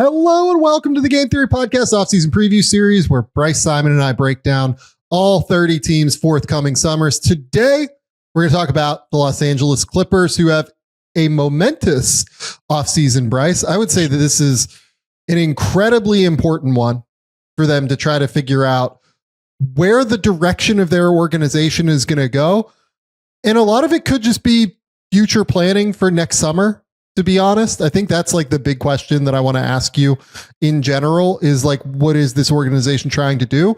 Hello and welcome to the Game Theory Podcast Offseason Preview Series, where Bryce Simon and I break down all 30 teams' forthcoming summers. Today, we're going to talk about the Los Angeles Clippers, who have a momentous offseason, Bryce. I would say that this is an incredibly important one for them to try to figure out where the direction of their organization is going to go. And a lot of it could just be future planning for next summer. To be honest, I think that's like the big question that I want to ask you in general is like, what is this organization trying to do?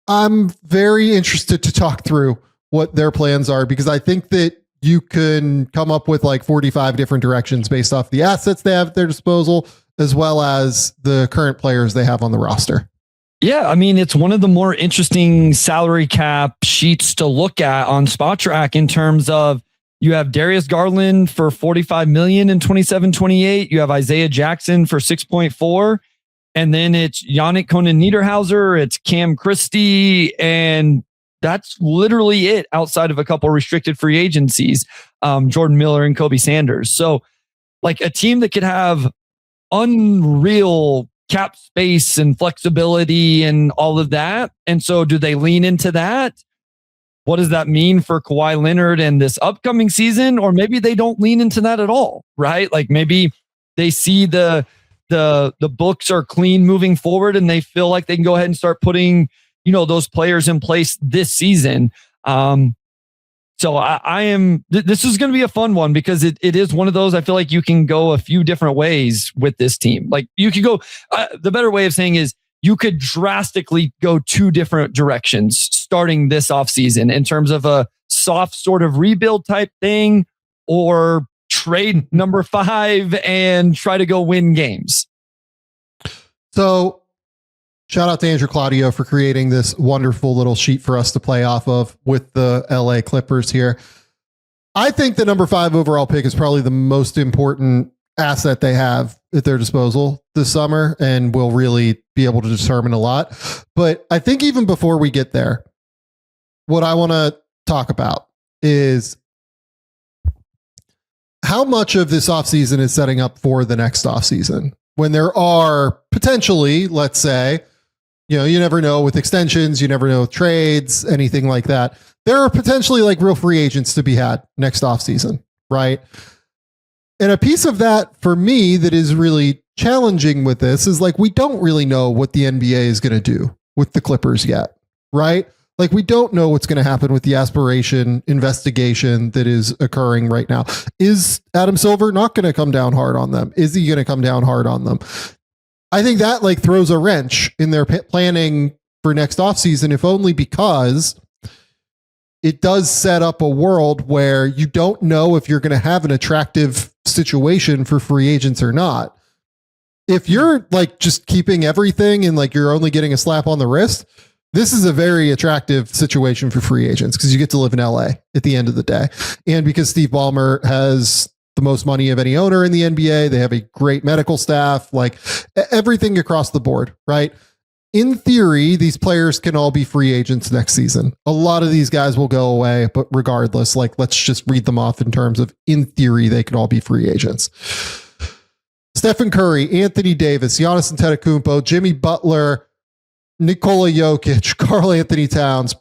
I'm very interested to talk through what their plans are, because I think that you can come up with like 45 different directions based off the assets they have at their disposal, as well as the current players they have on the roster. Yeah, I mean, it's one of the more interesting salary cap sheets to look at on Spot Track in terms of you have Darius Garland for $45 million in 27-28. You have Isaiah Jackson for 6.4. And then it's Yannick Konen-Niederhauser, it's Cam Christie, and that's literally it outside of a couple restricted free agencies, Jordan Miller and Kobe Sanders. So like a team that could have unreal cap space and flexibility and all of that. And so do they lean into that? What does that mean for Kawhi Leonard and this upcoming season? Or maybe they don't lean into that at all, right? Like maybe they see the books are clean moving forward and they feel like they can go ahead and start putting, those players in place this season. So I am, this is going to be a fun one because it is one of those, I feel like you can go a few different ways with this team. Like you could go, the better way of saying is you could drastically go two different directions starting this offseason in terms of a soft sort of rebuild type thing or trade number 5 and try to go win games. So shout out to Andrew Claudio for creating this wonderful little sheet for us to play off of with the LA Clippers here. I think the number 5 overall pick is probably the most important asset they have at their disposal this summer and will really be able to determine a lot. But I think even before we get there, what I want to talk about is how much of this offseason is setting up for the next offseason when there are potentially, let's say, you never know with extensions, you never know with trades, anything like that. There are potentially like real free agents to be had next offseason, right? And a piece of that for me that is really challenging with this is like, we don't really know what the NBA is going to do with the Clippers yet, right? Like we don't know what's going to happen with the aspiration investigation that is occurring right now. Is Adam Silver not going to come down hard on them? Is he going to come down hard on them? I think that like throws a wrench in their planning for next offseason, if only because it does set up a world where you don't know if you're going to have an attractive situation for free agents or not. If you're like just keeping everything and like you're only getting a slap on the wrist, this is a very attractive situation for free agents because you get to live in LA at the end of the day. And because Steve Ballmer has the most money of any owner in the NBA, they have a great medical staff, like everything across the board, right? In theory, these players can all be free agents next season. A lot of these guys will go away, but regardless, like let's just read them off in terms of in theory, they can all be free agents. Stephen Curry, Anthony Davis, Giannis Antetokounmpo, Jimmy Butler, Nikola Jokic, Karl Anthony Towns,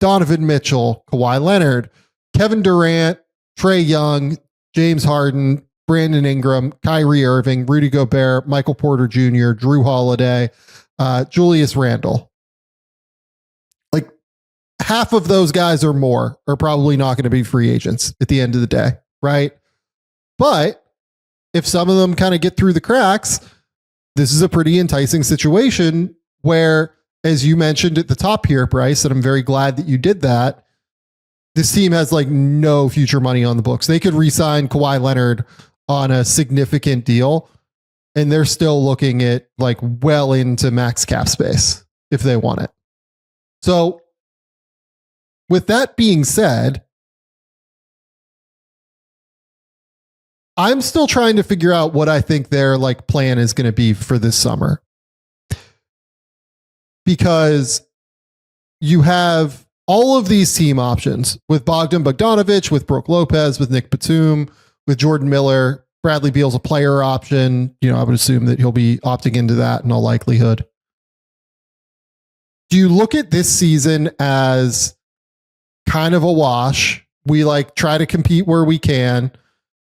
Donovan Mitchell, Kawhi Leonard, Kevin Durant, Trae Young, James Harden, Brandon Ingram, Kyrie Irving, Rudy Gobert, Michael Porter Jr., Drew Holiday, Julius Randle. Like half of those guys or more are probably not going to be free agents at the end of the day, right? But if some of them kind of get through the cracks, this is a pretty enticing situation where, as you mentioned at the top here, Bryce, and I'm very glad that you did that, this team has like no future money on the books. They could re-sign Kawhi Leonard on a significant deal, and they're still looking at like well into max cap space if they want it. So with that being said, I'm still trying to figure out what I think their like plan is going to be for this summer. Because you have all of these team options with Bogdan Bogdanovic, with Brook Lopez, with Nick Batum, with Jordan Miller, Bradley Beal's a player option. I would assume that he'll be opting into that in all likelihood. Do you look at this season as kind of a wash? We try to compete where we can.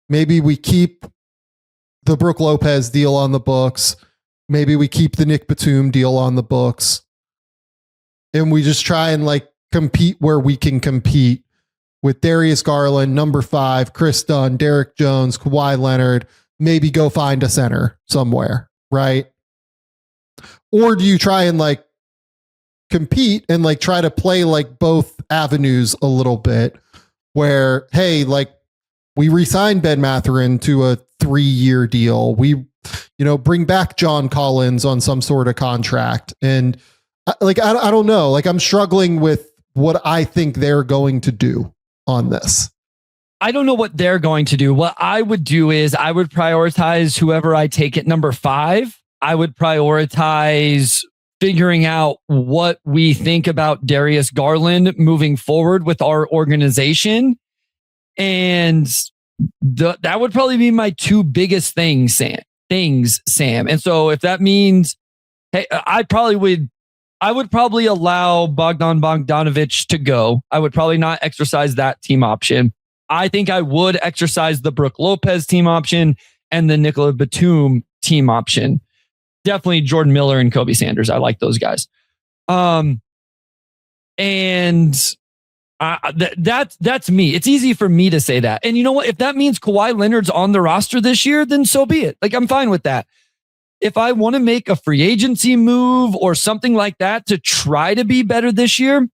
Maybe we keep the Brook Lopez deal on the books. Maybe we keep the Nick Batum deal on the books. And we just try and compete where we can compete with Darius Garland, number 5, Chris Dunn, Derek Jones, Kawhi Leonard, maybe go find a center somewhere, right? Or do you try and compete and try to play both avenues a little bit where, hey, we re-signed Ben Mathurin to a 3-year deal. We, bring back John Collins on some sort of contract. And I don't know, I'm struggling with what I think they're going to do on this. I don't know what they're going to do. What I would do is I would prioritize whoever I take at number 5. I would prioritize figuring out what we think about Darius Garland moving forward with our organization. And that would probably be my 2 biggest things, Sam. And so if that means, hey, I would probably allow Bogdan Bogdanovic to go. I would probably not exercise that team option. I think I would exercise the Brook Lopez team option and the Nicola Batum team option. Definitely Jordan Miller and Kobe Sanders. I like those guys. That's me. It's easy for me to say that. And you know what? If that means Kawhi Leonard's on the roster this year, then so be it. I'm fine with that. If I want to make a free agency move or something like that to try to be better this year,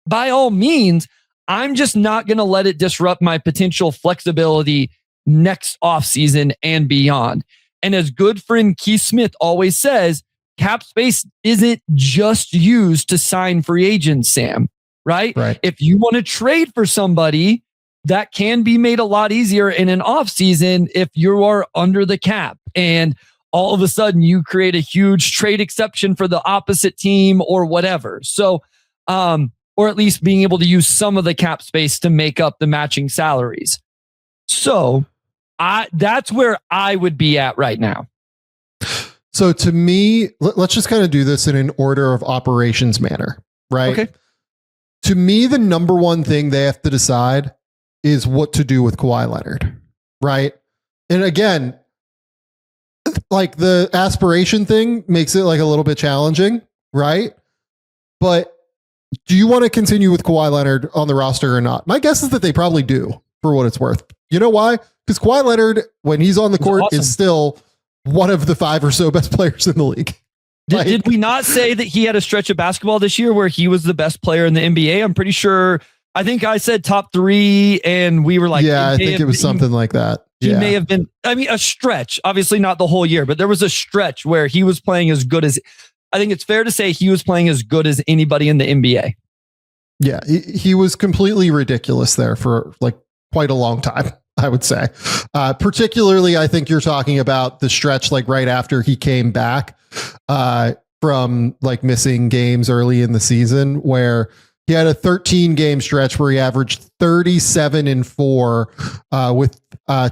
by all means, I'm just not going to let it disrupt my potential flexibility next offseason and beyond. And as good friend Keith Smith always says, cap space isn't just used to sign free agents, Sam, right? If you want to trade for somebody, that can be made a lot easier in an offseason if you are under the cap. And all of a sudden you create a huge trade exception for the opposite team or whatever. So, or at least being able to use some of the cap space to make up the matching salaries. So that's where I would be at right now. So to me, let's just kind of do this in an order of operations manner, right? Okay. To me, the number one thing they have to decide is what to do with Kawhi Leonard, right? And again, the aspiration thing makes it a little bit challenging, right? But do you want to continue with Kawhi Leonard on the roster or not? My guess is that they probably do, for what it's worth. You know why? Because Kawhi Leonard, when he's on the court, awesome, is still one of the 5 or so best players in the league. Did we not say that he had a stretch of basketball this year where he was the best player in the NBA? I'm pretty sure. I think I said top 3 and we were yeah, I think it was something like that. He may have been, a stretch, obviously not the whole year, but there was a stretch where he was playing as good as, I think it's fair to say he was playing as good as anybody in the NBA. Yeah, he was completely ridiculous there for quite a long time, I would say. Particularly, I think you're talking about the stretch right after he came back from like missing games early in the season, where he had a 13-game stretch where he averaged 37 and 4 with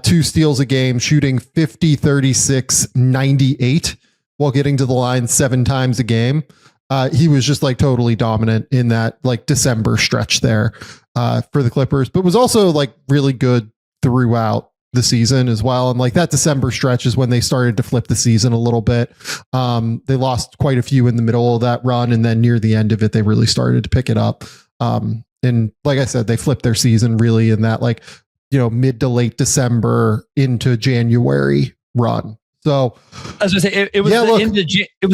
2 steals a game, shooting 50, 36, 98 while getting to the line 7 times a game. He was just like totally dominant in that like December stretch there for the Clippers, but was also like really good throughout the season as well. And like that December stretch is when they started to flip the season a little bit. They lost quite a few in the middle of that run, and then near the end of it, they really started to pick it up. And like I said, they flipped their season really in that like, mid to late December into January run. So as I say, it was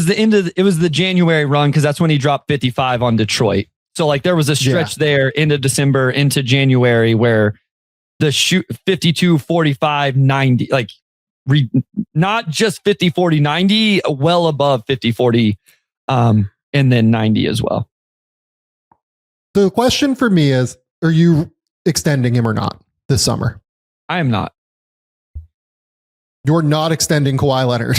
the January run, because that's when he dropped 55 on Detroit. So like there was a stretch there into December into January where the shoot 52, 45, 90, like not just 50, 40, 90, well above 50, 40, and then 90 as well. So the question for me is, are you extending him or not this summer? I am not. You're not extending Kawhi Leonard.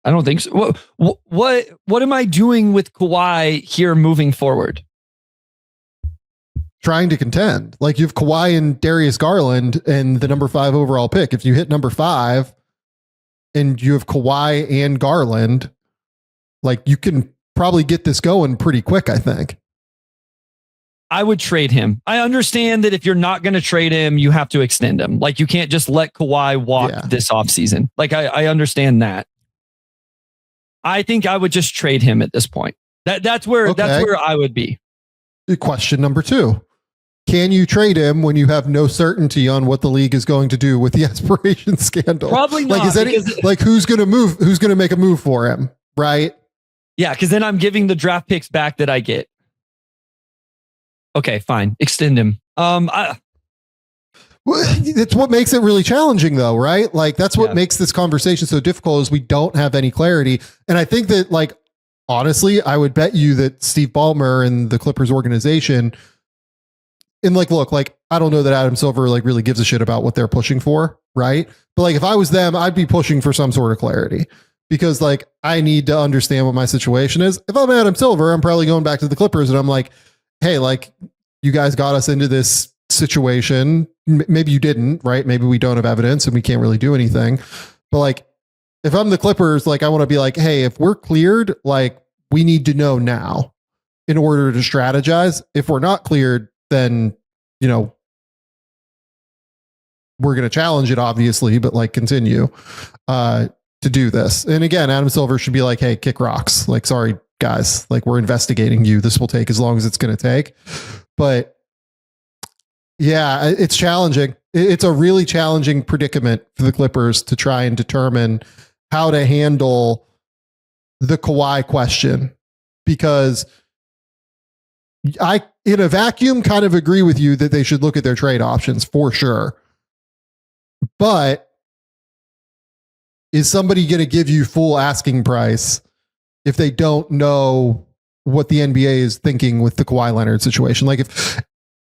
I don't think so. What am I doing with Kawhi here moving forward? trying to contend. Like you have Kawhi and Darius Garland and the number 5 overall pick. If you hit number 5 and you have Kawhi and Garland, like you can probably get this going pretty quick, I think. I would trade him. I understand that if you're not going to trade him, you have to extend him. Like you can't just let Kawhi walk this offseason. Like I understand that. I think I would just trade him at this point. That's where I would be. Question number 2. Can you trade him when you have no certainty on what the league is going to do with the aspiration scandal? Probably not. Who's going to move? Who's going to make a move for him? Right? Yeah, because then I'm giving the draft picks back that I get. Okay, fine. Extend him. It's what makes it really challenging, though, right? Like that's what makes this conversation so difficult is we don't have any clarity. And I think that, like, honestly, I would bet you that Steve Ballmer and the Clippers organization, and like, look, like I don't know that Adam Silver like really gives a shit about what they're pushing for, right? But like if I was them, I'd be pushing for some sort of clarity because like I need to understand what my situation is. If I'm Adam Silver, I'm probably going back to the Clippers and I'm like, hey, like you guys got us into this situation. Maybe you didn't, right? Maybe we don't have evidence and we can't really do anything. But like, if I'm the Clippers, like I want to be like, hey, if we're cleared, like we need to know now in order to strategize. If we're not cleared, then, you know, we're going to challenge it obviously, but like continue to do this. And again, Adam Silver should be like, hey, kick rocks. Like, sorry, guys, like we're investigating you. This will take as long as it's going to take. But yeah, it's challenging. It's a really challenging predicament for the Clippers to try and determine how to handle the Kawhi question, because I, in a vacuum, kind of agree with you that they should look at their trade options for sure. But is somebody going to give you full asking price if they don't know what the NBA is thinking with the Kawhi Leonard situation? Like,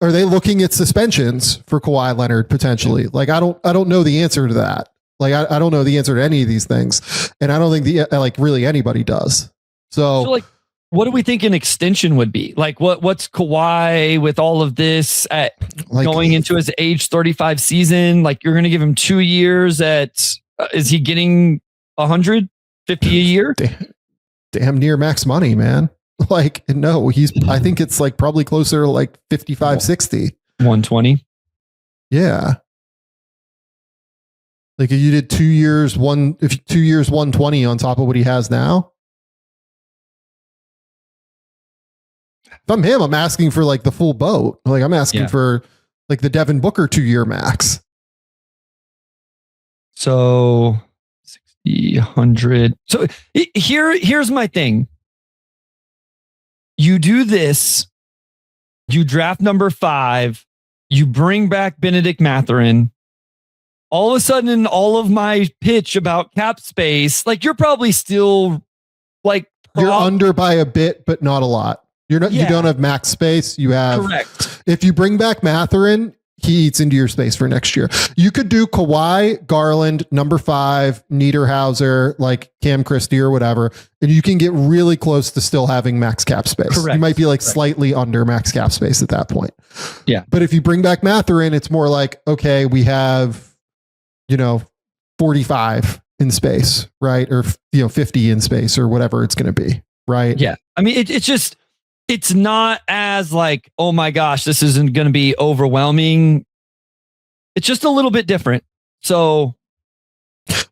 are they looking at suspensions for Kawhi Leonard potentially? Like, I don't know the answer to that. Like, I don't know the answer to any of these things, and I don't think like really anybody does. So like, what do we think an extension would be? Like, what's Kawhi with all of this at like, going into his age 35 season? Like, you're going to give him 2 years at, is he getting 150 a year? Damn near max money, man. Like, no, I think it's like probably closer to like 55, 60. 120. Yeah. Like if you did 2 years, 120 on top of what he has now. If I'm him, I'm asking for like the full boat. Like I'm asking for like the Devin Booker 2-year max. So 60, 100. So here's my thing. You do this, you draft number 5, you bring back Benedict Mathurin. All of a sudden, in all of my pitch about cap space, like you're probably still like you're under by a bit, but not a lot. You're not. You don't have max space. You have. Correct. If you bring back Mathurin, he eats into your space for next year. You could do Kawhi, Garland, number 5, Niederhauser, like Cam Christie or whatever, and you can get really close to still having max cap space. Correct. You might be like slightly under max cap space at that point. Yeah. But if you bring back Mathurin, it's more like, okay, we have, 45 in space, right? Or, 50 in space or whatever it's going to be. Right. Yeah. I mean, it's not as like, oh my gosh, this isn't going to be overwhelming. It's just a little bit different. So.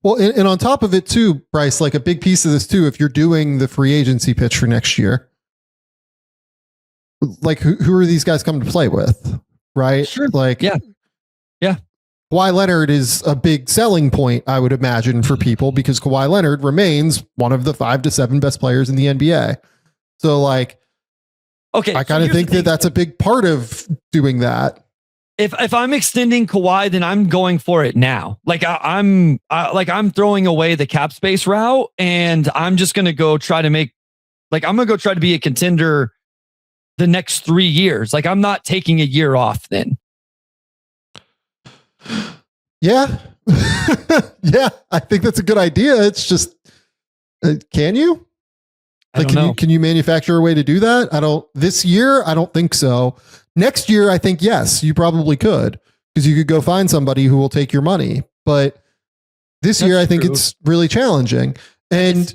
Well, and on top of it too, Bryce, like a big piece of this too, if you're doing the free agency pitch for next year, like who are these guys coming to play with? Right. Sure. Like, yeah. Kawhi Leonard is a big selling point, I would imagine, for people because Kawhi Leonard remains one of the 5 to 7 best players in the NBA. So like, okay, I kind of think that that's a big part of doing that. If I'm extending Kawhi, then I'm going for it now. Like I'm throwing away the cap space route, and I'm just going to go try to be a contender the next 3 years. Like I'm not taking a year off then. Yeah. Yeah. I think that's a good idea. It's just, can you? Like, can you manufacture a way to do that? This year? I don't think so. Next year, I think, yes, you probably could, because you could go find somebody who will take your money. But this year, I think it's really challenging. And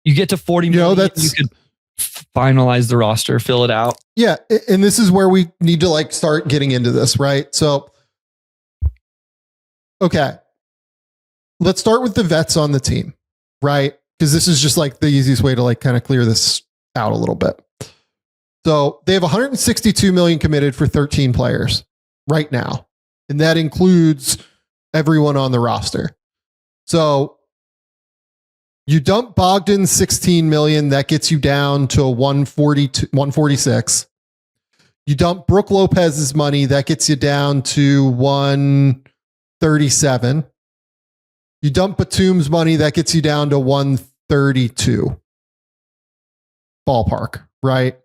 you get to 40 million, you could finalize the roster, fill it out. Yeah. And this is where we need to like start getting into this, right? So, okay. Let's start with the vets on the team, right? Because this is just like the easiest way to like kind of clear this out a little bit. So they have 162 million committed for 13 players right now. And that includes everyone on the roster. So you dump Bogdan 16 million, that gets you down to 146. You dump Brook Lopez's money, that gets you down to 137. You dump Batum's money, that gets you down to 132. Ballpark, right?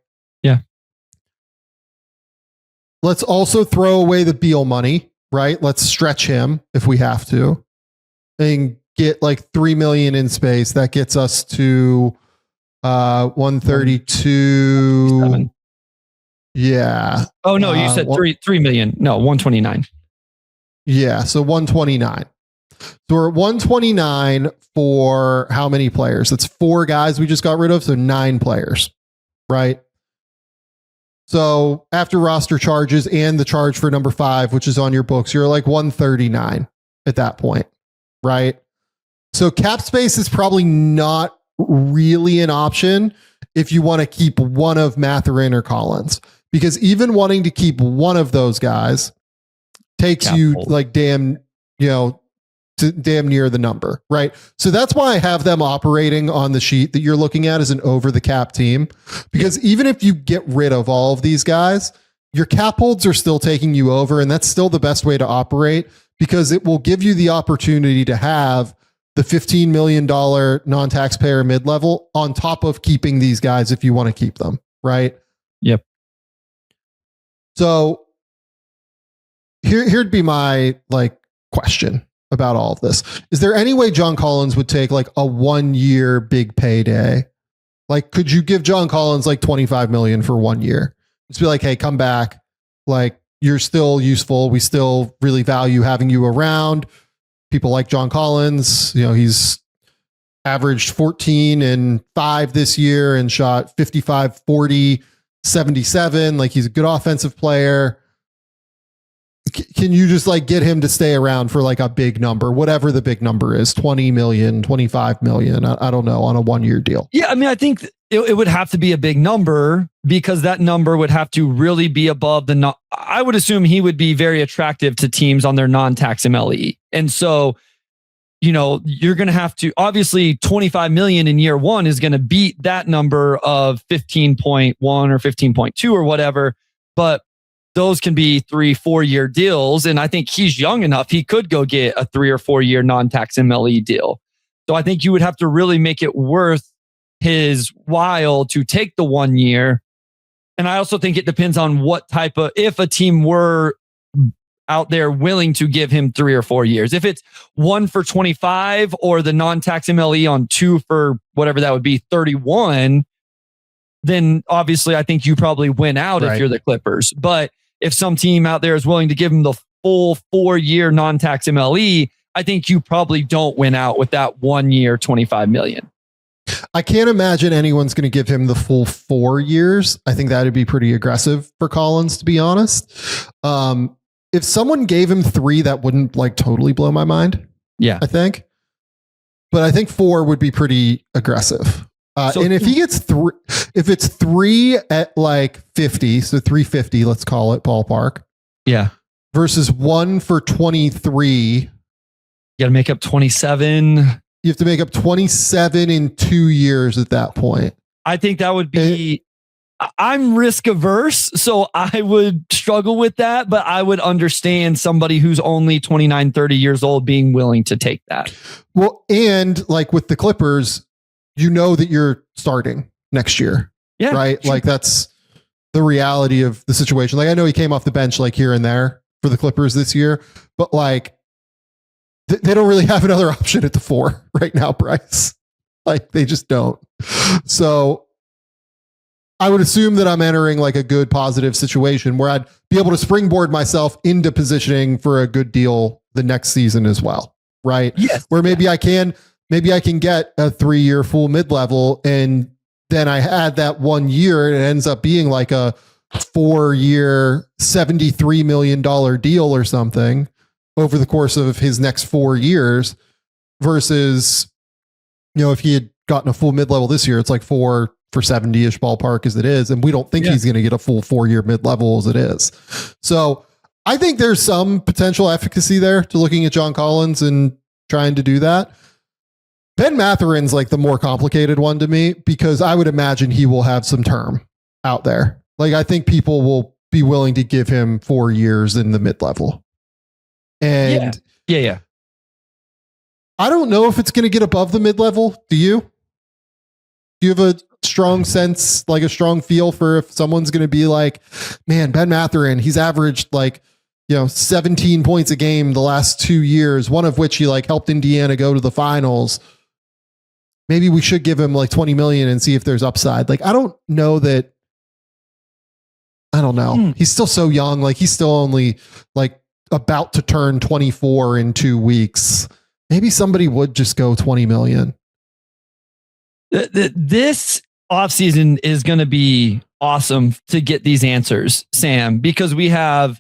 Yeah. Let's also throw away the Beal money, right? Let's stretch him if we have to and get like 3 million in space. That gets us to 132. Yeah. Oh no, you said 3 million. No, 129. Yeah, so 129. So we're at 129 for how many players? That's 4 guys we just got rid of, so 9 players, right? So after roster charges and the charge for number 5, which is on your books, you're like 139 at that point, right? So cap space is probably not really an option if you want to keep one of Mathurin or Collins, because even wanting to keep one of those guys takes you like damn near the number, right? So that's why I have them operating on the sheet that you're looking at as an over the cap team, because even if you get rid of all of these guys, your cap holds are still taking you over. And that's still the best way to operate, because it will give you the opportunity to have the $15 million non-taxpayer mid-level on top of keeping these guys if you want to keep them, right? Yep. So here'd be my like question about all of this. Is there any way John Collins would take like a 1-year big payday? Like, could you give John Collins like 25 million for 1 year? Just be like, hey, come back. Like, you're still useful. We still really value having you around. People like John Collins. You know, he's averaged 14 and 5 this year and shot 55, 40, 77. Like, he's a good offensive player. Can you just like get him to stay around for like a big number, whatever the big number is, 20 million, 25 million, I don't know, on a 1-year deal? Yeah. I mean, I think it would have to be a big number, because that number would have to really be above I would assume he would be very attractive to teams on their non-tax MLE. And so, you know, you're going to have to, obviously 25 million in year 1 is going to beat that number of 15.1 or 15.2 or whatever. But those can be 3-4 year deals. And I think he's young enough. He could go get a 3 or 4 year non-tax MLE deal. So I think you would have to really make it worth his while to take the 1 year. And I also think it depends on what type of, if a team were out there willing to give him 3 or 4 years, if it's 1 for 25 or the non-tax MLE on 2 for whatever that would be 31, then obviously I think you probably win out if you're the Clippers. But if some team out there is willing to give him the full 4-year non-tax MLE, I think you probably don't win out with that 1 year, 25 million. I can't imagine anyone's going to give him the full 4 years. I think that'd be pretty aggressive for Collins, to be honest. If someone gave him 3, that wouldn't like totally blow my mind. Yeah, I think. But I think 4 would be pretty aggressive. And if he gets 3, if it's 3 at like 50, so 350, let's call it ballpark. Yeah. Versus 1 for 23. You got to make up 27. You have to make up 27 in 2 years at that point. I think that would be, I'm risk averse, so I would struggle with that, but I would understand somebody who's only 29, 30 years old being willing to take that. Well, and like with the Clippers, you know that you're starting next year. Yeah. Right. Sure. Like that's the reality of the situation. Like I know he came off the bench like here and there for the Clippers this year, but like they don't really have another option at the 4 right now, Bryce. Like they just don't. So I would assume that I'm entering like a good positive situation where I'd be able to springboard myself into positioning for a good deal the next season as well. Right. Yes. Where maybe I can get a 3-year full mid-level, and then I had that 1 year and it ends up being like a 4-year, $73 million deal or something over the course of his next 4 years versus, if he had gotten a full mid-level this year, it's like 4 for 70-ish ballpark as it is. And we don't think he's going to get a full 4-year mid-level as it is. So I think there's some potential efficacy there to looking at John Collins and trying to do that. Ben Matherin's like the more complicated one to me, because I would imagine he will have some term out there. Like, I think people will be willing to give him 4 years in the mid-level. And yeah. I don't know if it's going to get above the mid-level. Do you? Do you have a strong sense, like a strong feel for if someone's going to be like, man, Ben Mathurin, he's averaged like, 17 points a game the last 2 years, one of which he like helped Indiana go to the finals. Maybe we should give him like 20 million and see if there's upside. Like, I don't know. He's still so young. Like, he's still only like about to turn 24 in 2 weeks. Maybe somebody would just go 20 million. This offseason is going to be awesome to get these answers, Sam, because we have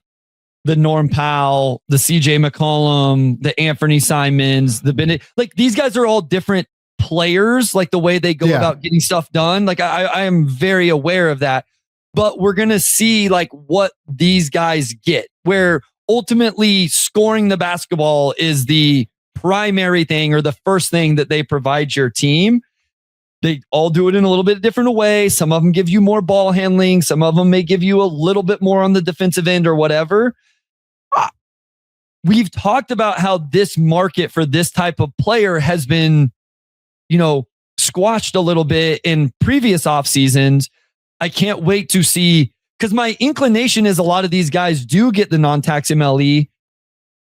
the Norm Powell, the CJ McCollum, the Anthony Simons, the Bennett. Like, these guys are all different players, like the way they go about getting stuff done. Like, I am very aware of that, but we're going to see like what these guys get, where ultimately scoring the basketball is the primary thing or the first thing that they provide your team. They all do it in a little bit different way. Some of them give you more ball handling. Some of them may give you a little bit more on the defensive end or whatever. We've talked about how this market for this type of player has been, squashed a little bit in previous off seasons. I can't wait to see, because my inclination is a lot of these guys do get the non-tax MLE.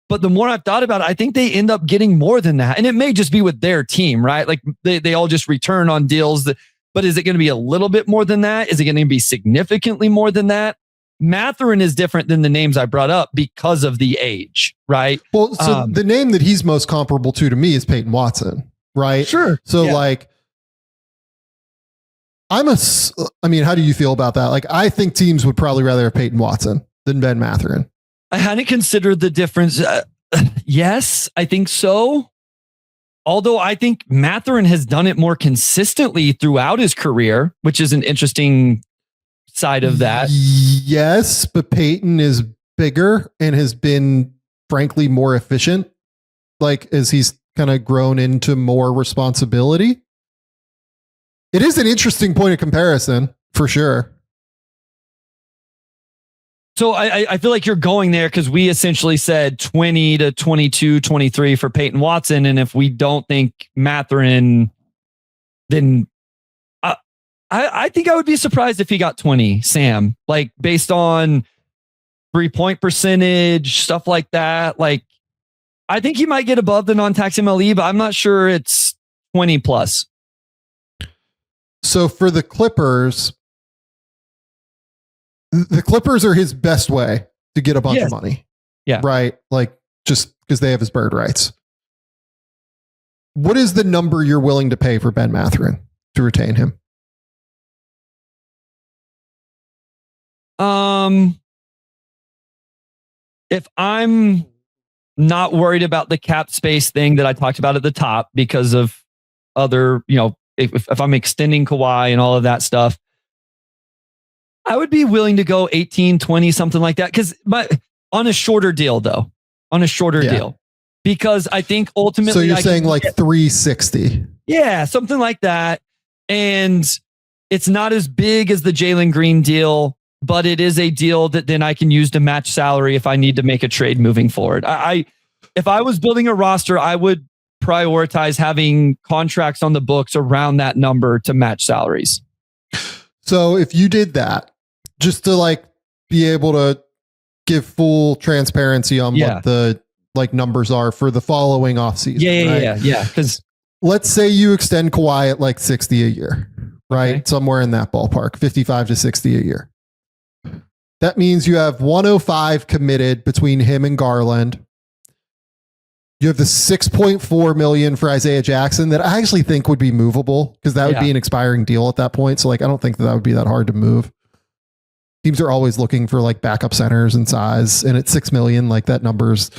But the more I've thought about it, I think they end up getting more than that. And it may just be with their team, right? Like they all just return on deals. But is it going to be a little bit more than that? Is it going to be significantly more than that? Mathurin is different than the names I brought up because of the age, right? Well, so the name that he's most comparable to me is Peyton Watson, right? Sure. So how do you feel about that? Like, I think teams would probably rather have Peyton Watson than Ben Mathurin. I hadn't considered the difference. Yes, I think so. Although I think Mathurin has done it more consistently throughout his career, which is an interesting side of that. Yes, but Peyton is bigger and has been, frankly, more efficient. Like, as he's kind of grown into more responsibility. It is an interesting point of comparison, for sure. So I feel like you're going there because we essentially said 20 to 22, 23 for Peyton Watson. And if we don't think Mathurin, then I think I would be surprised if he got 20, Sam, like based on 3-point percentage, stuff like that. Like, I think he might get above the non-tax MLE, but I'm not sure it's 20 plus. So for the Clippers are his best way to get a bunch of money. Yeah. Right. Like, just because they have his bird rights. What is the number you're willing to pay for Ben Mathurin to retain him? If I'm not worried about the cap space thing that I talked about at the top because of other, if I'm extending Kawhi and all of that stuff, I would be willing to go 18, 20, something like that. On a shorter deal, though, deal, because I think ultimately, so you're saying like 360. Yeah, something like that. And it's not as big as the Jalen Green deal, but it is a deal that then I can use to match salary if I need to make a trade moving forward. If I was building a roster, I would prioritize having contracts on the books around that number to match salaries. So if you did that, just to like be able to give full transparency on what the like numbers are for the following offseason. Yeah. Because let's say you extend Kawhi at like 60 a year, right? Okay. Somewhere in that ballpark, 55 to 60 a year. That means you have 105 committed between him and Garland. You have the 6.4 million for Isaiah Jackson that I actually think would be movable because that would be an expiring deal at that point. So like, I don't think that would be that hard to move. Teams are always looking for like backup centers and size, and at 6 million, like that number's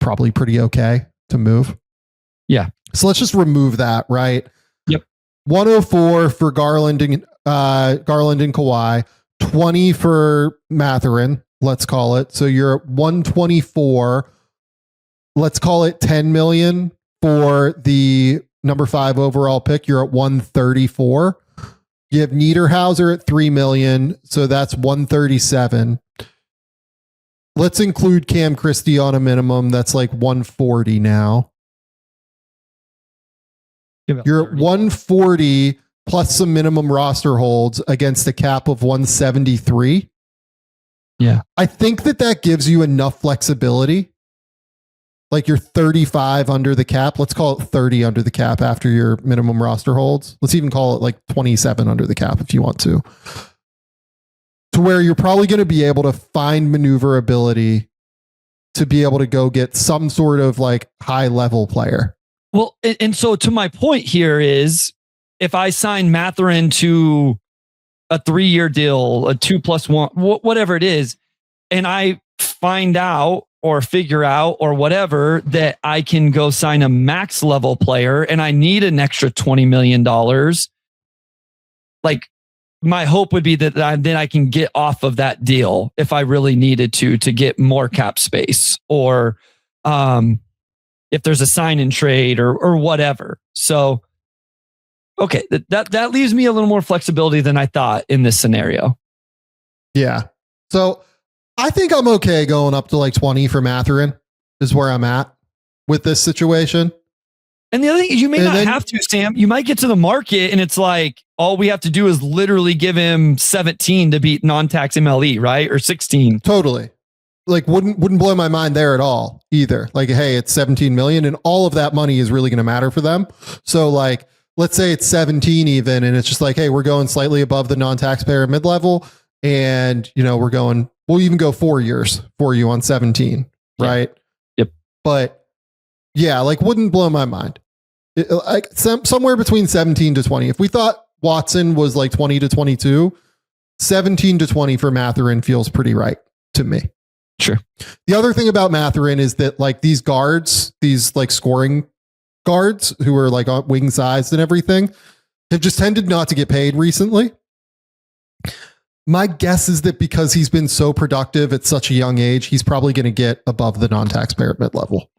probably pretty okay to move. Yeah. So let's just remove that, right? Yep. 104 for Garland and Kawhi, 20 for Mathurin, let's call it. So you're at 124. Let's call it 10 million for the number 5 overall pick. You're at 134. You have Niederhauser at 3 million. So that's 137. Let's include Cam Christie on a minimum. That's like 140 now. You're at 140 plus some minimum roster holds against a cap of 173. Yeah. I think that gives you enough flexibility. Like you're 35 under the cap. Let's call it 30 under the cap after your minimum roster holds. Let's even call it like 27 under the cap if you want to where you're probably going to be able to find maneuverability to be able to go get some sort of like high level player. Well, and so to my point here is if I sign Mathurin to a 3-year deal, a 2+1, whatever it is, and I find out or figure out or whatever that I can go sign a max level player and I need an extra $20 million. Like my hope would be that then I can get off of that deal if I really needed to get more cap space or if there's a sign and trade or whatever. So, okay, that leaves me a little more flexibility than I thought in this scenario. Yeah. So I think I'm okay going up to like 20 for Mathurin is where I'm at with this situation. And the other thing is you may not have to, Sam. You might get to the market and it's like, all we have to do is literally give him 17 to beat non-tax MLE, right? Or 16. Totally. Like wouldn't blow my mind there at all either. Like, hey, it's 17 million and all of that money is really going to matter for them. So like, let's say it's 17 even, and it's just like, hey, we're going slightly above the non-taxpayer mid-level. And, you know, we'll even go 4 years for you on 17, right? Yep. But yeah, like wouldn't blow my mind. Like somewhere between 17 to 20. If we thought Watson was like 20 to 22, 17 to 20 for Mathurin feels pretty right to me. Sure. The other thing about Mathurin is that like these guards, these like scoring guards who are like wing sized and everything have just tended not to get paid recently. My guess is that because he's been so productive at such a young age, he's probably going to get above the non-taxpayer mid-level.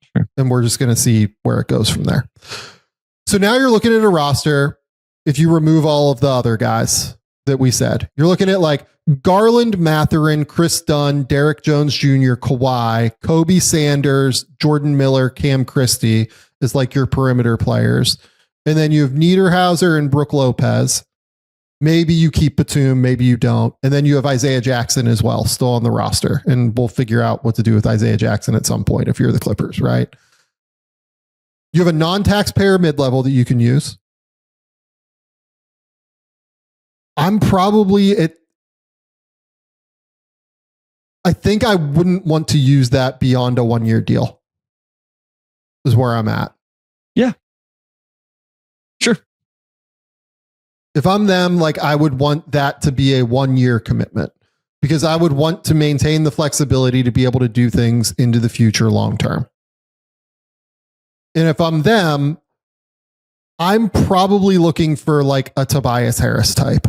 Sure. And we're just going to see where it goes from there. So now you're looking at a roster. If you remove all of the other guys that we said, you're looking at like Garland, Mathurin, Chris Dunn, Derek Jones Jr., Kawhi, Kobe Sanders, Jordan Miller, Cam Christie is like your perimeter players. And then you have Niederhauser and Brook Lopez. Maybe you keep Batum, maybe you don't. And then you have Isaiah Jackson as well, still on the roster. And we'll figure out what to do with Isaiah Jackson at some point if you're the Clippers, right? You have a non-taxpayer mid-level that you can use. I'm probably at... I think I wouldn't want to use that beyond a 1-year deal is where I'm at. Yeah. Sure. If I'm them, like I would want that to be a 1-year commitment because I would want to maintain the flexibility to be able to do things into the future long term. And if I'm them, I'm probably looking for like a Tobias Harris type.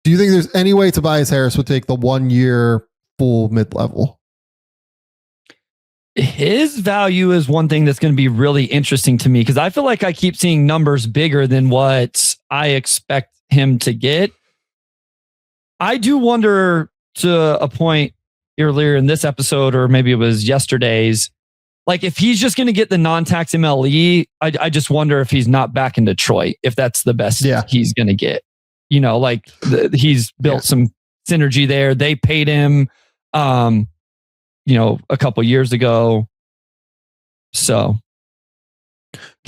Do you think there's any way Tobias Harris would take the 1-year full mid-level? His value is one thing that's going to be really interesting to me because I feel like I keep seeing numbers bigger than what I expect him to get. I do wonder to a point earlier in this episode, or maybe it was yesterday's, like if he's just going to get the non-tax MLE, I just wonder if he's not back in Detroit, if that's the best he's going to get. You know, like he's built some synergy there. They paid him, you know, a couple years ago. So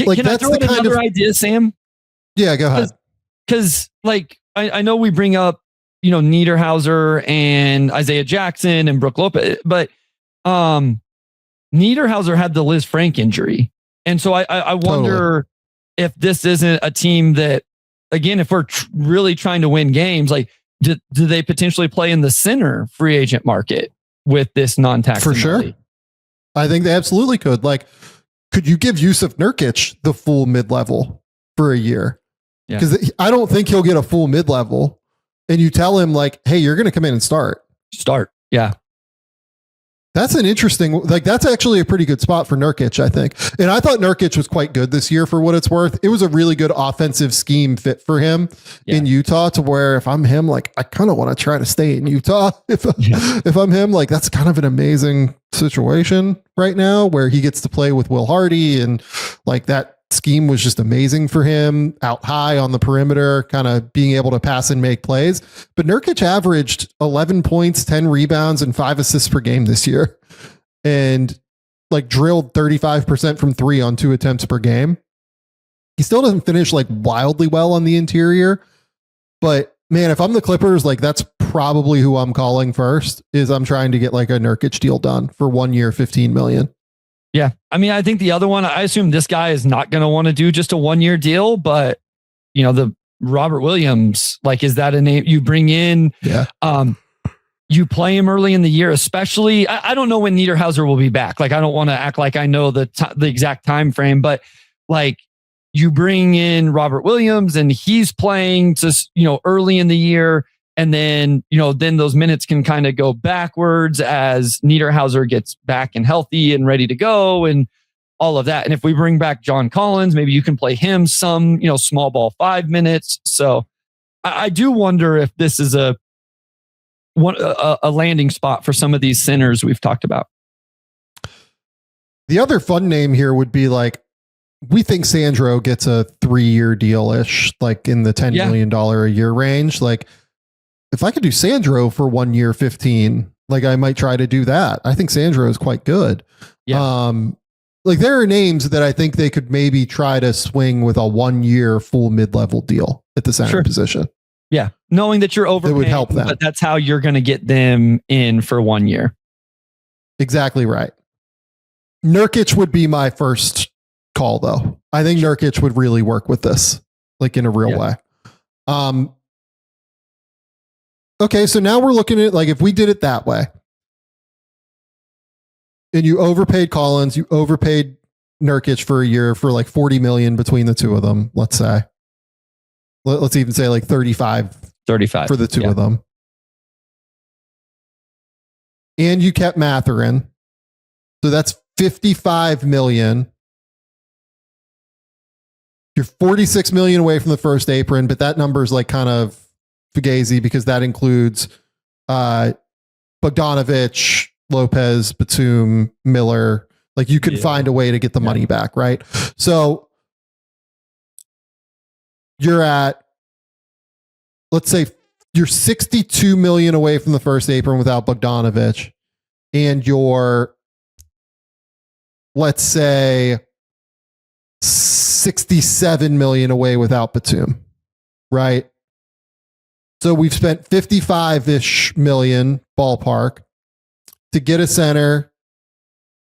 like can I throw in another idea, Sam? Yeah, go ahead. because like I know we bring up, Niederhauser and Isaiah Jackson and Brook Lopez, but Niederhauser had the Liz Frank injury. And so I wonder if this isn't a team that, again, if we're really trying to win games, like do they potentially play in the center free agent market with this non-tax? For sure. I think they absolutely could. Like, could you give Yusuf Nurkic the full mid-level for a year? Because I don't think he'll get a full mid-level. And you tell him like, hey, you're going to come in and start. Yeah. That's an interesting, like that's actually a pretty good spot for Nurkic, I think. And I thought Nurkic was quite good this year for what it's worth. It was a really good offensive scheme fit for him in Utah, to where if I'm him, like I kind of want to try to stay in Utah. If I'm him, like that's kind of an amazing situation right now where he gets to play with Will Hardy, and like that scheme was just amazing for him out high on the perimeter, kind of being able to pass and make plays. But Nurkic averaged 11 points, 10 rebounds, and 5 assists per game this year, and like drilled 35% from 3 on 2 attempts per game. He still doesn't finish like wildly well on the interior, but man, if I'm the Clippers, like that's probably who I'm calling first. Is I'm trying to get like a Nurkic deal done for 1 year, $15 million. Yeah. I mean, I think the other one, I assume this guy is not going to want to do just a 1 year deal, but the Robert Williams, like, is that a name you bring in? Yeah. You play him early in the year, especially. I don't know when Niederhauser will be back. Like, I don't want to act like I know the exact time frame, but like you bring in Robert Williams and he's playing just, early in the year. And then, then those minutes can kind of go backwards as Niederhauser gets back and healthy and ready to go and all of that. And if we bring back John Collins, maybe you can play him some, small ball 5 minutes. So I do wonder if this is a landing spot for some of these centers we've talked about. The other fun name here would be like, we think Sandro gets a 3-year deal-ish, like in the $10 million a year range. Like, if I could do Sandro for 1 year, 15, like I might try to do that. I think Sandro is quite good. Yeah. Like there are names that I think they could maybe try to swing with a 1 year full mid-level deal at the center position. Yeah. Knowing that you're overpaying, it would help them, but that's how you're going to get them in for 1 year. Exactly right. Nurkic would be my first call though. I think Nurkic would really work with this, like in a real way. Okay, so now we're looking at like if we did it that way, and you overpaid Collins, you overpaid Nurkic for a year for like $40 million between the two of them. Let's say, let's even say like 35 for the two of them, and you kept Mathurin, so that's $55 million. You're $46 million away from the first apron, but that number is like kind of fugazi because that includes Bogdanovich, Lopez, Batum, Miller. Like you can find a way to get the money back, right? So you're at, let's say you're $62 million away from the first apron without Bogdanovich, and you're, let's say, $67 million away without Batum, right? So we've spent 55-ish million ballpark to get a center,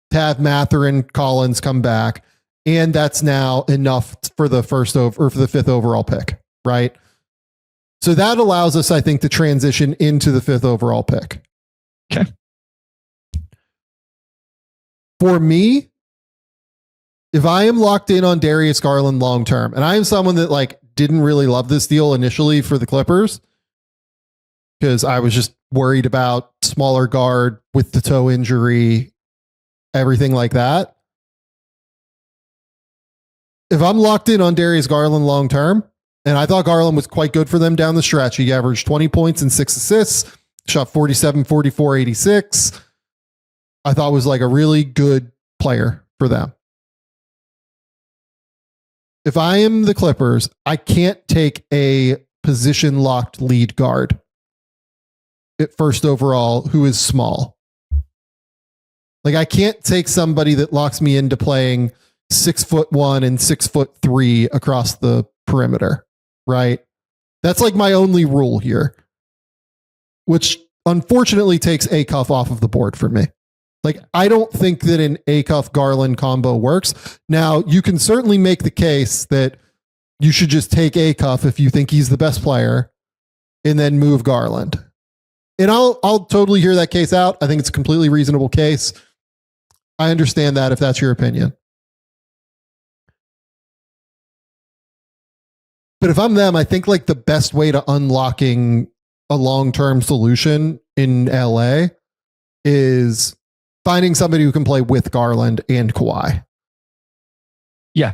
to have Mathurin, Collins come back, and that's now enough for the for the 5th overall pick, right? So that allows us, I think, to transition into the 5th overall pick. Okay. For me, if I am locked in on Darius Garland long term, and I am someone that like didn't really love this deal initially for the Clippers, because I was just worried about smaller guard with the toe injury, everything like that. If I'm locked in on Darius Garland long term, and I thought Garland was quite good for them down the stretch. He averaged 20 points and 6 assists, shot 47, 44, 86. I thought was like a really good player for them. If I am the Clippers, I can't take a position locked lead guard at first overall who is small. Like I can't take somebody that locks me into playing 6'1" and 6'3" across the perimeter, right? That's like my only rule here, which unfortunately takes Acuff off of the board for me. Like, I don't think that an Acuff Garland combo works. Now, you can certainly make the case that you should just take Acuff if you think he's the best player and then move Garland. And I'll totally hear that case out. I think it's a completely reasonable case. I understand that if that's your opinion. But if I'm them, I think like the best way to unlocking a long-term solution in LA is finding somebody who can play with Garland and Kawhi. Yeah.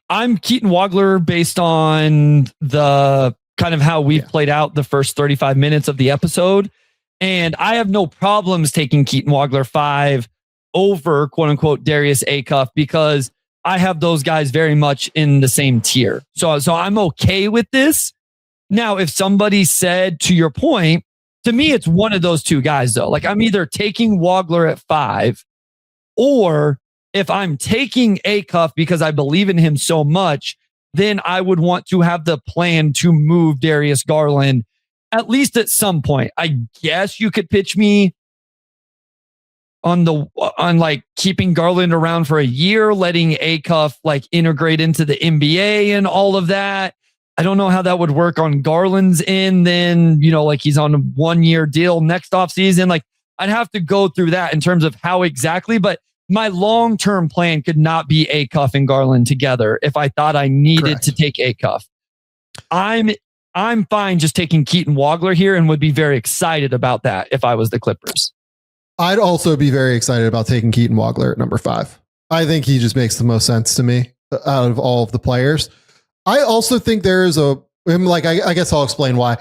I'm Keaton Wagler based on the kind of how we've played out the first 35 minutes of the episode. And I have no problems taking Keaton Wagler 5 over quote unquote Darius Acuff because I have those guys very much in the same tier. So I'm okay with this. Now, if somebody said, to your point, to me, it's one of those two guys though. Like I'm either taking Wagler at 5 or if I'm taking Acuff because I believe in him so much, then I would want to have the plan to move Darius Garland at least at some point. I guess you could pitch me on like keeping Garland around for a year, letting Acuff like integrate into the NBA and all of that. I don't know how that would work on Garland's end. Then, like he's on a 1-year deal next offseason. Like I'd have to go through that in terms of how exactly, but my long-term plan could not be Acuff and Garland together if I thought I needed to take Acuff. I'm fine just taking Keaton Wagler here and would be very excited about that if I was the Clippers. I'd also be very excited about taking Keaton Wagler at number 5. I think he just makes the most sense to me out of all of the players. I also think there is I guess I'll explain why.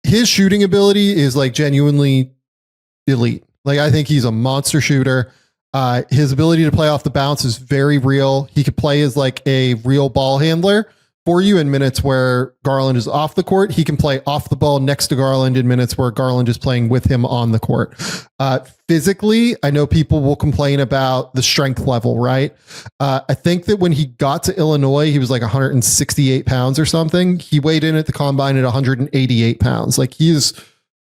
His shooting ability is like genuinely elite. Like I think he's a monster shooter. His ability to play off the bounce is very real. He could play as like a real ball handler for you in minutes where Garland is off the court. He can play off the ball next to Garland in minutes where Garland is playing with him on the court. Physically, I know people will complain about the strength level, right? I think that when he got to Illinois, he was like 168 pounds or something. He weighed in at the combine at 188 pounds. Like he is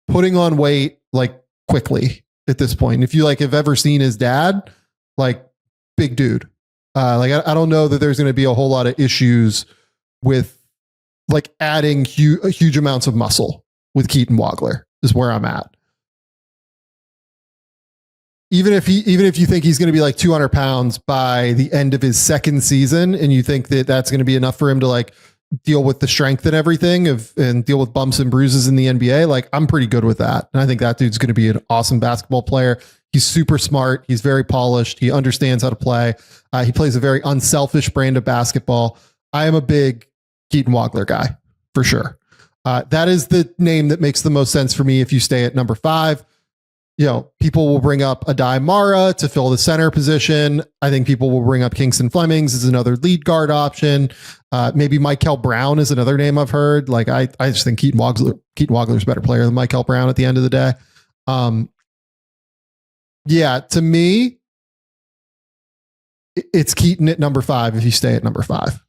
putting on weight like quickly at this point. If you like have ever seen his dad, like big dude. I don't know that there's going to be a whole lot of issues with like adding huge amounts of muscle with Keaton Wagler is where I'm at. Even if you think he's going to be like 200 pounds by the end of his second season, and you think that that's going to be enough for him to like deal with the strength and everything and deal with bumps and bruises in the NBA, like I'm pretty good with that. And I think that dude's going to be an awesome basketball player. He's super smart. He's very polished. He understands how to play. He plays a very unselfish brand of basketball. I am a big Keaton Wagler guy for sure. That is the name that makes the most sense for me. If you stay at number 5, people will bring up Adai Mara to fill the center position. I think people will bring up Kingston Flemings as another lead guard option. Maybe Michael Brown is another name I've heard. Like I just think Keaton Wagler's a better player than Michael Brown at the end of the day. To me, it's Keaton at number 5 if you stay at number 5.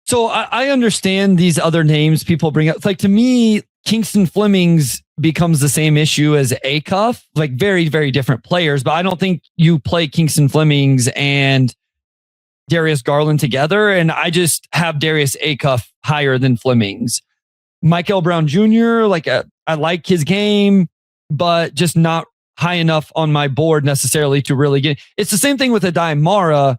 So I understand these other names people bring up. It's like, to me, Kingston Flemings becomes the same issue as Acuff, like very, very different players. But I don't think you play Kingston Flemings and Darius Garland together. And I just have Darius Acuff higher than Flemings. Michael Brown Jr., I like his game, but just not high enough on my board necessarily to really get. It's the same thing with Adai Mara.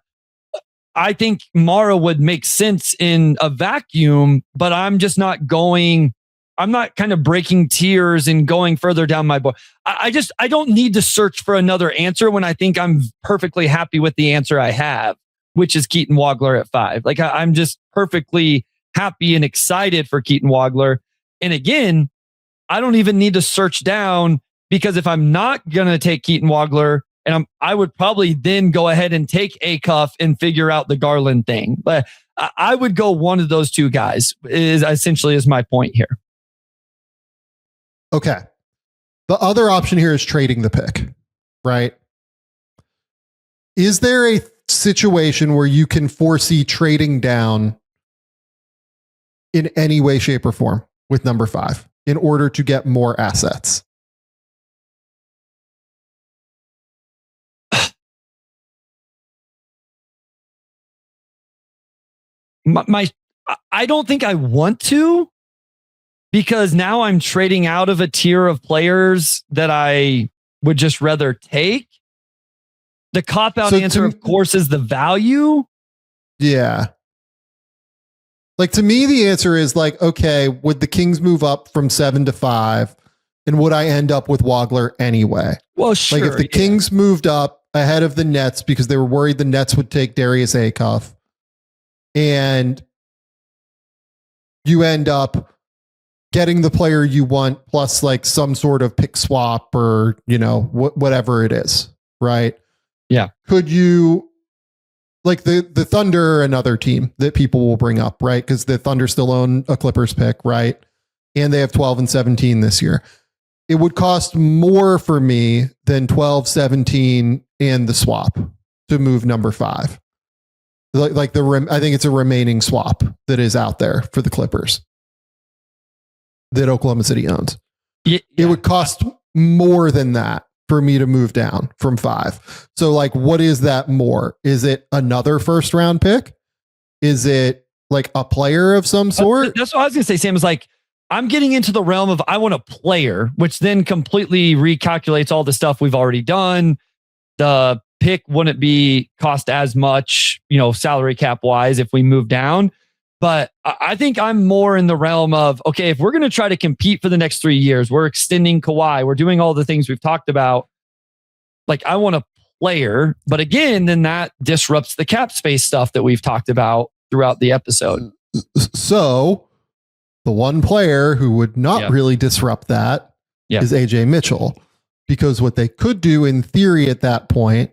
I think Mara would make sense in a vacuum, but I'm just not going. I'm not kind of breaking tiers and going further down my board. I don't need to search for another answer when I think I'm perfectly happy with the answer I have, which is Keaton Wagler at 5. Like I'm just perfectly happy and excited for Keaton Wagler. And again, I don't even need to search down because if I'm not going to take Keaton Wagler, and I would probably then go ahead and take Acuff and figure out the Garland thing. But I would go one of those two guys is essentially my point here. Okay. The other option here is trading the pick, right? Is there a situation where you can foresee trading down in any way, shape, or form with number 5 in order to get more assets? I don't think I want to, because now I'm trading out of a tier of players that I would just rather take. The cop-out answer, of course, is the value. Yeah. Like, to me, the answer is like, okay, would the Kings move up from 7 to 5? And would I end up with Wagler anyway? Well, sure. Like, if the Kings moved up ahead of the Nets because they were worried the Nets would take Darius Acuff, and you end up getting the player you want plus like some sort of pick swap or, you know, whatever it is, right? Yeah. Could you, like the Thunder, another team that people will bring up, right? Because the Thunder still own a Clippers pick, right? And they have 12 and 17 this year. It would cost more for me than 12, 17 and the swap to move number 5. I think it's a remaining swap that is out there for the Clippers that Oklahoma City owns. Yeah. It would cost more than that for me to move down from 5. So like, what is that more? Is it another first round pick? Is it like a player of some sort? That's what I was going to say, Sam, is like, I'm getting into the realm of I want a player, which then completely recalculates all the stuff we've already done. The pick wouldn't be cost as much, you know, salary cap wise if we move down. But I think I'm more in the realm of, okay, if we're going to try to compete for the next 3 years, we're extending Kawhi, we're doing all the things we've talked about. Like, I want a player, but again, then that disrupts the cap space stuff that we've talked about throughout the episode. So the one player who would not really disrupt that is AJ Mitchell, because what they could do in theory at that point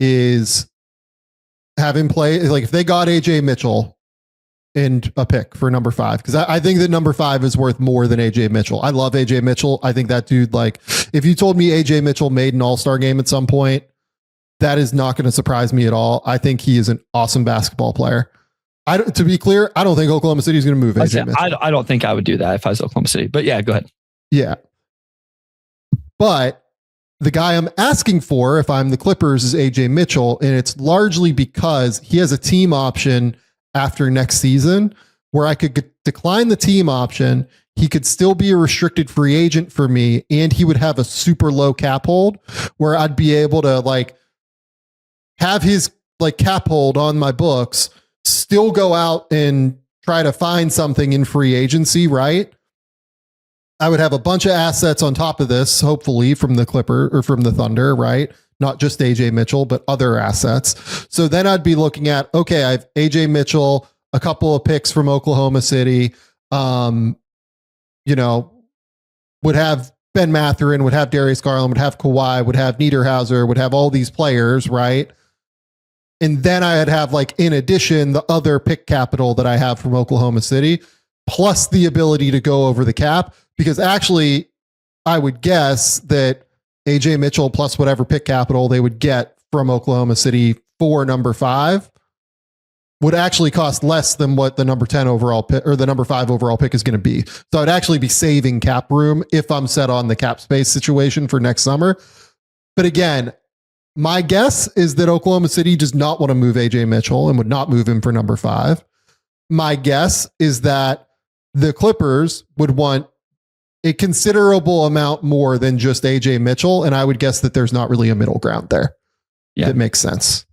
is have him play, like if they got AJ Mitchell and a pick for number 5, because I think that number 5 is worth more than AJ Mitchell. I love AJ Mitchell. I think that dude, like, if you told me AJ Mitchell made an all-star game at some point, that is not going to surprise me at all. I think he is an awesome basketball player. To be clear, I don't think Oklahoma City is going to move AJ Mitchell. I don't think I would do that if I was Oklahoma City, but yeah, go ahead. Yeah. But the guy I'm asking for, if I'm the Clippers, is AJ Mitchell. And it's largely because he has a team option after next season where I could decline the team option. He could still be a restricted free agent for me. And he would have a super low cap hold where I'd be able to like have his like cap hold on my books, still go out and try to find something in free agency, right? I would have a bunch of assets on top of this, hopefully from the Clipper or from the Thunder, right? Not just AJ Mitchell, but other assets. So then I'd be looking at, okay, I have AJ Mitchell, a couple of picks from Oklahoma City, you know, would have Ben Mathurin, would have Darius Garland, would have Kawhi, would have Niederhauser, would have all these players, right? And then I'd have, like, in addition, the other pick capital that I have from Oklahoma City, plus the ability to go over the cap. Because actually, I would guess that AJ Mitchell plus whatever pick capital they would get from Oklahoma City for number 5 would actually cost less than what the number 10 overall pick or the number 5 overall pick is going to be. So I'd actually be saving cap room if I'm set on the cap space situation for next summer. But again, my guess is that Oklahoma City does not want to move AJ Mitchell and would not move him for number 5. My guess is that the Clippers would want a considerable amount more than just AJ Mitchell. And I would guess that there's not really a middle ground there. Yeah. That makes sense.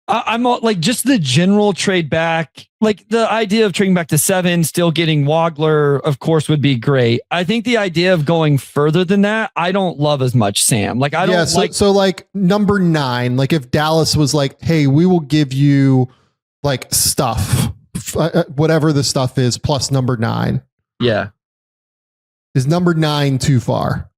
I'm like, just the general trade back, like the idea of trading back to 7, still getting Wagler, of course, would be great. I think the idea of going further than that, I don't love as much, Sam. Like, I don't so like number 9, like if Dallas was like, hey, we will give you like stuff, whatever the stuff is, plus number 9. Yeah. Is number 9 too far?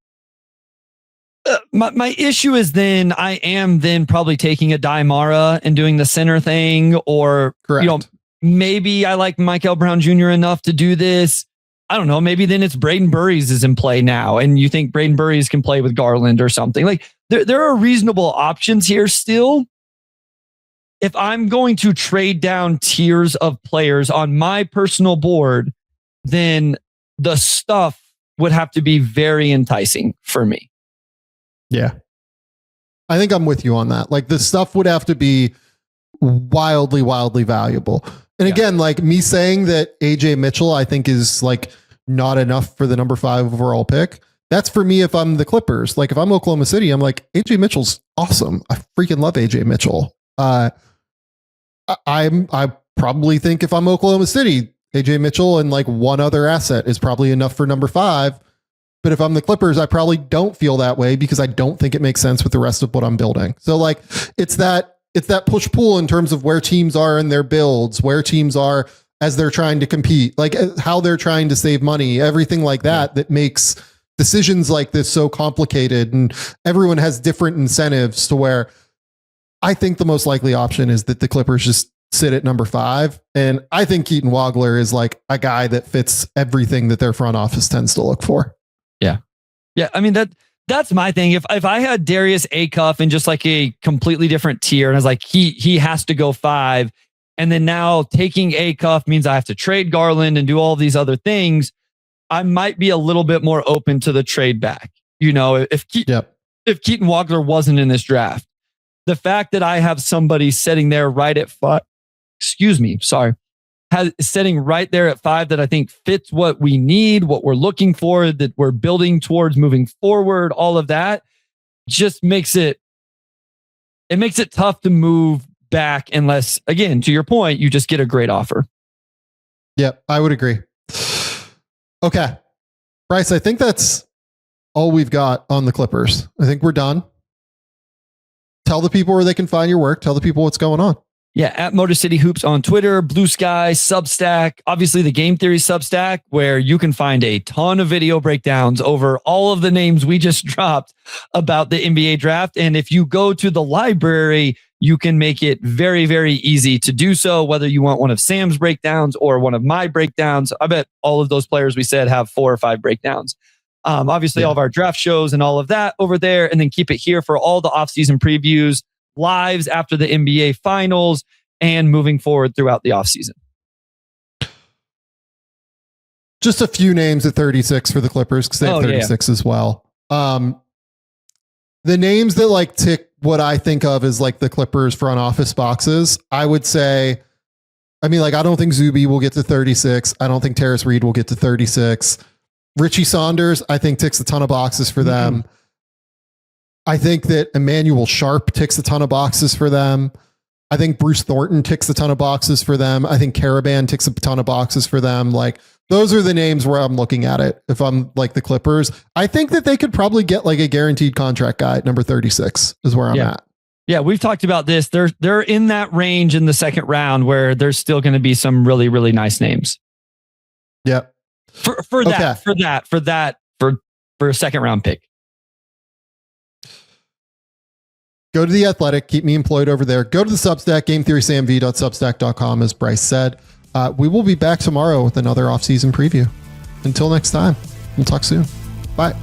My issue is then I am then probably taking a Daimara and doing the center thing, or correct. You know, maybe I like Michael Brown Jr. enough to do this. I don't know. Maybe then it's Braden Burries is in play now, and you think Braden Burries can play with Garland or something. Like there are reasonable options here still. if I'm going to trade down tiers of players on my personal board, then the stuff would have to be very enticing for me. Yeah. I think I'm with you on that. Like the stuff would have to be wildly, wildly valuable. And again, like me saying that AJ Mitchell, I think is like not enough for the number 5 overall pick. That's for me if I'm the Clippers. Like if I'm Oklahoma City, I'm like, AJ Mitchell's awesome. I freaking love AJ Mitchell. I probably think if I'm Oklahoma City, AJ Mitchell and like one other asset is probably enough for number 5. But if I'm the Clippers, I probably don't feel that way because I don't think it makes sense with the rest of what I'm building. So like it's that push pull in terms of where teams are in their builds, where teams are as they're trying to compete, like how they're trying to save money, everything like that, that makes decisions like this so complicated. And everyone has different incentives to where I think the most likely option is that the Clippers just sit at number 5. And I think Keaton Wagler is like a guy that fits everything that their front office tends to look for. Yeah. Yeah. I mean, that's my thing. If I had Darius Acuff in just like a completely different tier and I was like, he has to go 5. And then now taking Acuff means I have to trade Garland and do all these other things. I might be a little bit more open to the trade back. You know, if Keaton Wagler wasn't in this draft, the fact that I have somebody sitting there right at 5, sitting right there at 5 that I think fits what we need, what we're looking for, that we're building towards moving forward, all of that just makes it tough to move back unless, again, to your point, you just get a great offer. Yep, I would agree. Okay. Bryce, I think that's all we've got on the Clippers. I think we're done. Tell the people where they can find your work. Tell the people what's going on. Yeah, at Motor City Hoops on Twitter, Blue Sky, Substack, obviously the Game Theory Substack, where you can find a ton of video breakdowns over all of the names we just dropped about the NBA draft. And if you go to the library, you can make it very, very easy to do so, whether you want one of Sam's breakdowns or one of my breakdowns. I bet all of those players we said have 4 or 5 breakdowns. Obviously, all of our draft shows and all of that over there, and then keep it here for all the offseason previews, lives after the NBA finals, and moving forward throughout the offseason. Just a few names at 36 for the Clippers because they have 36 as well. The names that like tick what I think of as like the Clippers front office boxes, I would say, I mean, like, I don't think Zuby will get to 36. I don't think Terrace Reed will get to 36. Richie Saunders, I think, ticks a ton of boxes for them. I think that Emmanuel Sharp ticks a ton of boxes for them. I think Bruce Thornton ticks a ton of boxes for them. I think Caravan ticks a ton of boxes for them. Like, those are the names where I'm looking at it. If I'm like the Clippers, I think that they could probably get like a guaranteed contract guy at number 36 is where I'm at. Yeah, we've talked about this. They're in that range in the second round where there's still going to be some really, really nice names. Yeah. For a second round pick. Go to The Athletic. Keep me employed over there. Go to the Substack, gametheorysamv.substack.com, as Bryce said. We will be back tomorrow with another offseason preview. Until next time, we'll talk soon. Bye.